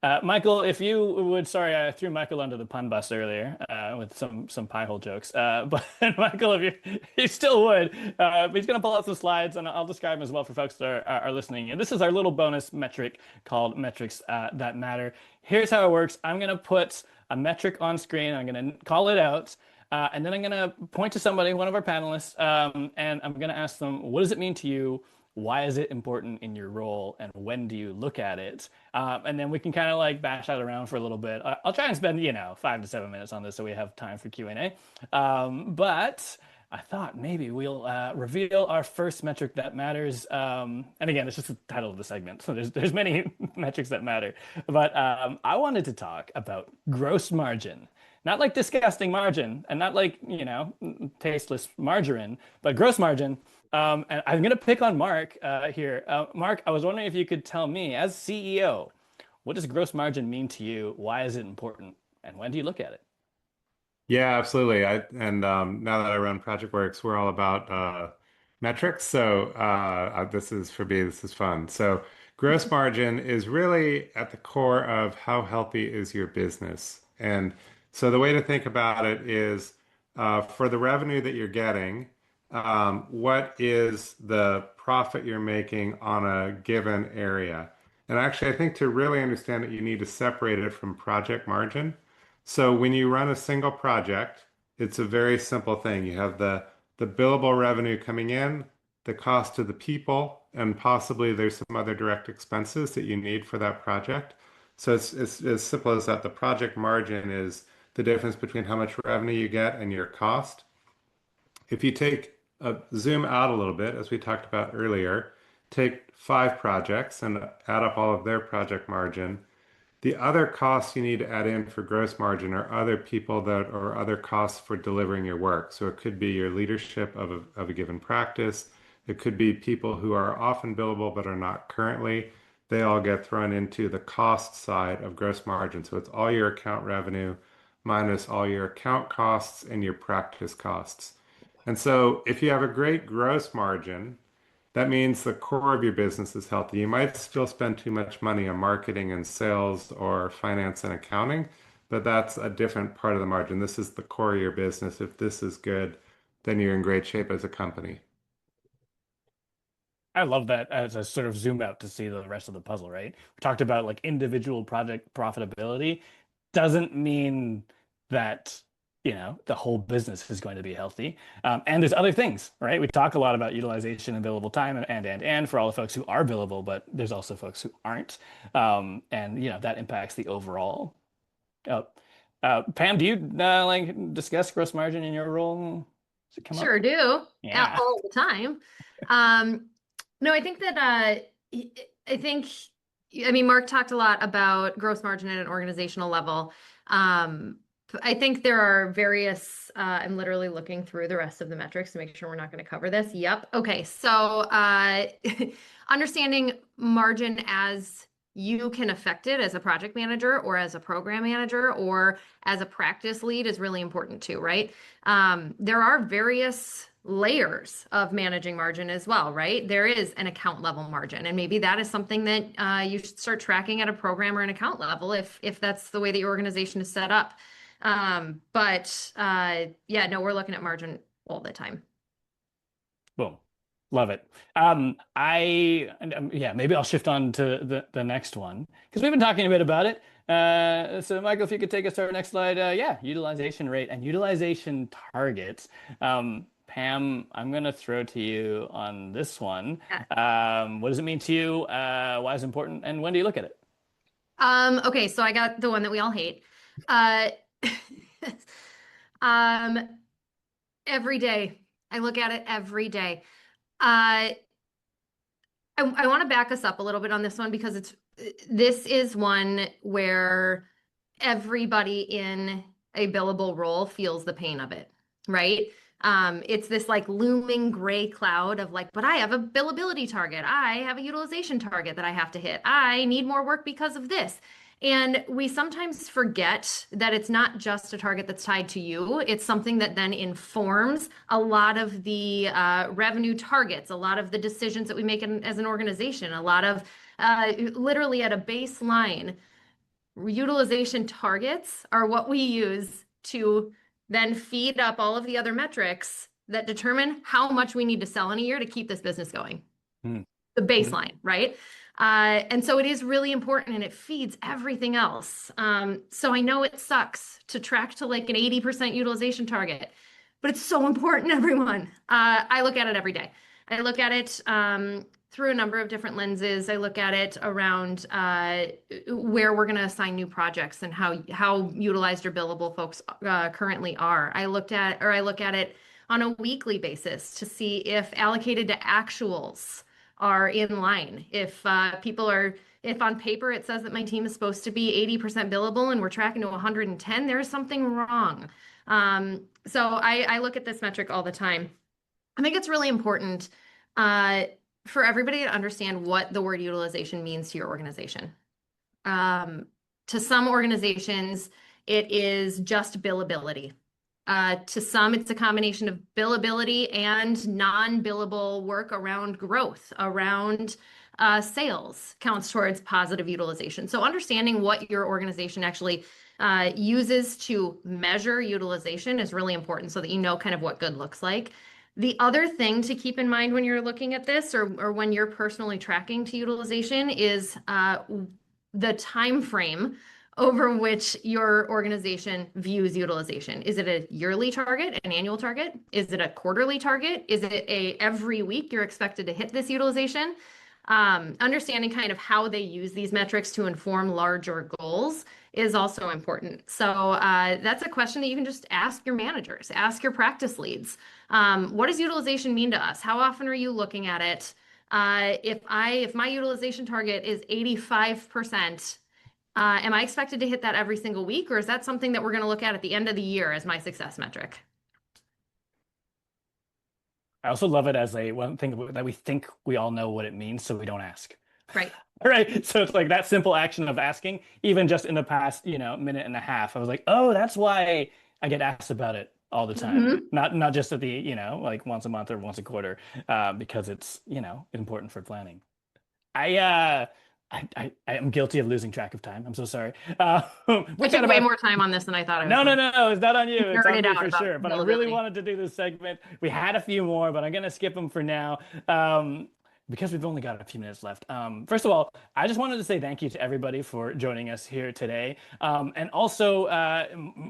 Michael, if you would, sorry, I threw Michael under the pun bus earlier with some pie hole jokes. But Michael, if you still would, but he's going to pull out some slides, and I'll describe them as well for folks that are listening. And this is our little bonus metric called metrics that matter. Here's how it works. I'm going to put a metric on screen. I'm going to call it out. And then I'm going to point to somebody, one of our panelists, and I'm going to ask them, what does it mean to you? Why is it important in your role? And when do you look at it? And then we can kind of like bash that around for a little bit. I'll try and spend, 5 to 7 minutes on this so we have time for Q&A. But I thought maybe we'll reveal our first metric that matters. And again, it's just the title of the segment. So there's many metrics that matter. But I wanted to talk about gross margin. Not like disgusting margin and not like, tasteless margarine, but gross margin. And I'm going to pick on Mark here. Mark, I was wondering if you could tell me, as CEO, what does gross margin mean to you? Why is it important? And when do you look at it? Yeah, absolutely. Now that I run ProjectWorks, we're all about metrics. So this is for me, this is fun. So gross margin is really at the core of how healthy is your business. And so the way to think about it is for the revenue that you're getting, what is the profit you're making on a given area? And actually, I think to really understand it, you need to separate it from project margin. So when you run a single project, it's a very simple thing. You have the billable revenue coming in, the cost to the people, and possibly there's some other direct expenses that you need for that project. So it's as simple as that. The project margin is the difference between how much revenue you get and your cost. If you take a zoom out a little bit, as we talked about earlier, take 5 projects and add up all of their project margin. The other costs you need to add in for gross margin are other people that or other costs for delivering your work. So it could be your leadership of a given practice. It could be people who are often billable but are not currently. They all get thrown into the cost side of gross margin. So it's all your account revenue minus all your account costs and your practice costs. And so if you have a great gross margin, that means the core of your business is healthy. You might still spend too much money on marketing and sales or finance and accounting, but that's a different part of the margin. This is the core of your business. If this is good, then you're in great shape as a company. I love that as a sort of zoom out to see the rest of the puzzle, right? We talked about like individual project profitability doesn't mean that, the whole business is going to be healthy. And there's other things, right? We talk a lot about utilization and billable time and for all the folks who are billable, but there's also folks who aren't. And that impacts the overall. Uh, Pam, do you like discuss gross margin in your role? Does it come up? Sure do, Yeah. all the time. Um, no, I think that I think I mean Mark talked a lot about gross margin at an organizational level. I think there are various. I'm literally looking through the rest of the metrics to make sure we're not going to cover this. Yep. Okay. So, understanding margin as you can affect it as a project manager or as a program manager or as a practice lead is really important too, right? There are various layers of managing margin as well, right? There is an account level margin, and maybe that is something that you should start tracking at a program or an account level if that's the way that your organization is set up. Yeah, no, we're looking at margin all the time. Boom. Love it. Yeah, maybe I'll shift on to the next one because we've been talking a bit about it. So Michael, if you could take us to our next slide. Yeah, utilization rate and utilization targets. Pam, I'm going to throw to you on this one. What does it mean to you? Why is it important? And when do you look at it? Okay, so I got the one that we all hate. Uh, um, every day. I look at it every day. I want to back us up a little bit on this one because this is one where everybody in a billable role feels the pain of it, right? It's this like looming gray cloud of like, but I have a billability target. I have a utilization target that I have to hit. I need more work because of this. And we sometimes forget that it's not just a target that's tied to you. It's something that then informs a lot of the revenue targets, a lot of the decisions that we make as an organization, a lot of literally at a baseline, utilization targets are what we use to then feed up all of the other metrics that determine how much we need to sell in a year to keep this business going. The baseline, right? And so it is really important and it feeds everything else. So I know it sucks to track to like an 80% utilization target, but it's so important, everyone. I look at it every day. I look at it through a number of different lenses. I look at it around where we're going to assign new projects and how utilized or billable folks currently are. I look at it on a weekly basis to see if allocated to actuals are in line. If on paper it says that my team is supposed to be 80% billable and we're tracking to 110, there's something wrong. So I look at this metric all the time. I think it's really important for everybody to understand what the word utilization means to your organization. To some organizations, it is just billability. To some, it's a combination of billability and non-billable work around growth, around sales counts towards positive utilization. So understanding what your organization actually uses to measure utilization is really important so that you know kind of what good looks like. The other thing to keep in mind when you're looking at this or when you're personally tracking to utilization is the time frame over which your organization views utilization. Is it a yearly target, an annual target? Is it a quarterly target? Is it every week you're expected to hit this utilization? Understanding kind of how they use these metrics to inform larger goals is also important. So that's a question that you can just ask your managers, ask your practice leads. What does utilization mean to us? How often are you looking at it? If my utilization target is 85%, am I expected to hit that every single week, or is that something that we're going to look at the end of the year as my success metric? I also love it as one thing that we think we all know what it means, so we don't ask. Right. All right. So it's like that simple action of asking, even just in the past, minute and a half, I was like, oh, that's why I get asked about it all the time. Not just at the, like once a month or once a quarter, because it's, important for planning. I am guilty of losing track of time. I'm so sorry. I We've took got way about more time on this than I thought I was no, no, going no, no. It's not on you. to. It's on Nerded me out for about sure. But I really availability. wanted to do this segment. We had a few more, but I'm going to skip them for now. Because we've only got a few minutes left. First of all, I just wanted to say thank you to everybody for joining us here today. And also,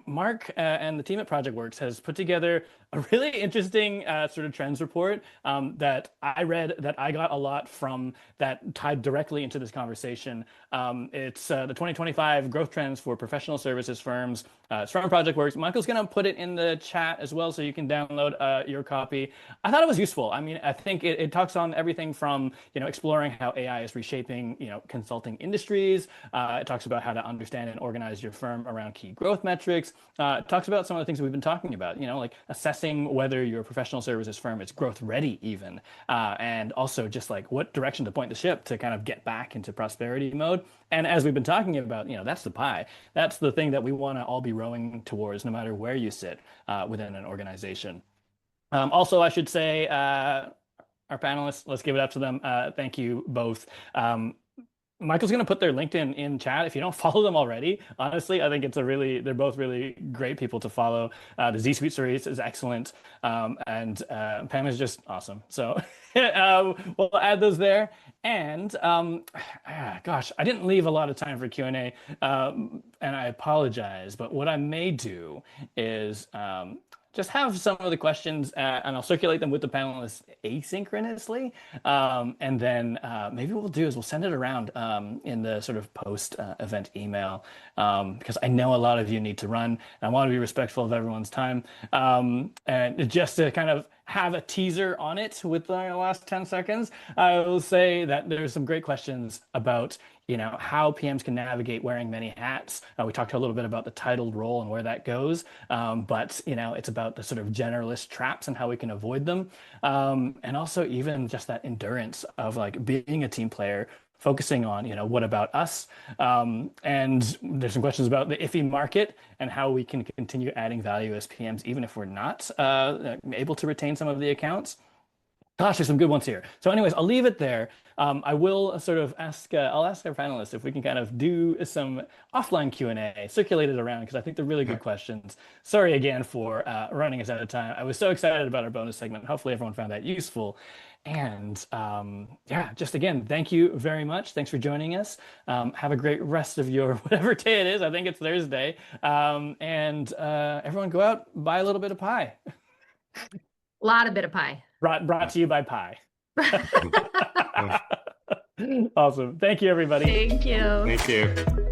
Mark and the team at Project Works has put together a really interesting sort of trends report that I read that I got a lot from that tied directly into this conversation. It's the 2025 growth trends for professional services firms. It's from Project Works. Michael's going to put it in the chat as well, so you can download your copy. I thought it was useful. I mean, I think it talks on everything from exploring how AI is reshaping consulting industries. It talks about how to understand and organize your firm around key growth metrics. It talks about some of the things we've been talking about. Like assessing whether your professional services firm is growth ready, even, and also just like what direction to point the ship to kind of get back into prosperity mode. And as we've been talking about, that's the pie. That's the thing that we want to all be rowing towards, no matter where you sit within an organization. Also, I should say, our panelists, let's give it up to them. Thank you both. Michael's going to put their LinkedIn in chat. If you don't follow them already, honestly, I think they're both really great people to follow. The Z Suite series is excellent. And Pam is just awesome. So we'll add those there. And gosh, I didn't leave a lot of time for Q&A, and I apologize. But what I may do is just have some of the questions, and I'll circulate them with the panelists asynchronously. And then maybe what we'll do is we'll send it around in the sort of post-event email, because I know a lot of you need to run, and I want to be respectful of everyone's time. And just to kind of have a teaser on it with the last 10 seconds, I will say that there's some great questions about how PMs can navigate wearing many hats. We talked a little bit about the titled role and where that goes, but it's about the sort of generalist traps and how we can avoid them, and also even just that endurance of like being a team player, focusing on what about us, and there's some questions about the iffy market and how we can continue adding value as PMs even if we're not able to retain some of the accounts. Gosh, there's some good ones here. So anyways, I'll leave it there. I will sort of I'll ask our panelists if we can kind of do some offline Q&A, circulate it around, because I think they're really good questions. Sorry again for running us out of time. I was so excited about our bonus segment. Hopefully everyone found that useful. And yeah, just again, thank you very much. Thanks for joining us. Have a great rest of your whatever day it is. I think it's Thursday. And everyone go out, buy a little bit of pie. A lot of bit of pie. Brought to you by pie. Awesome. Thank you, everybody. Thank you. Thank you.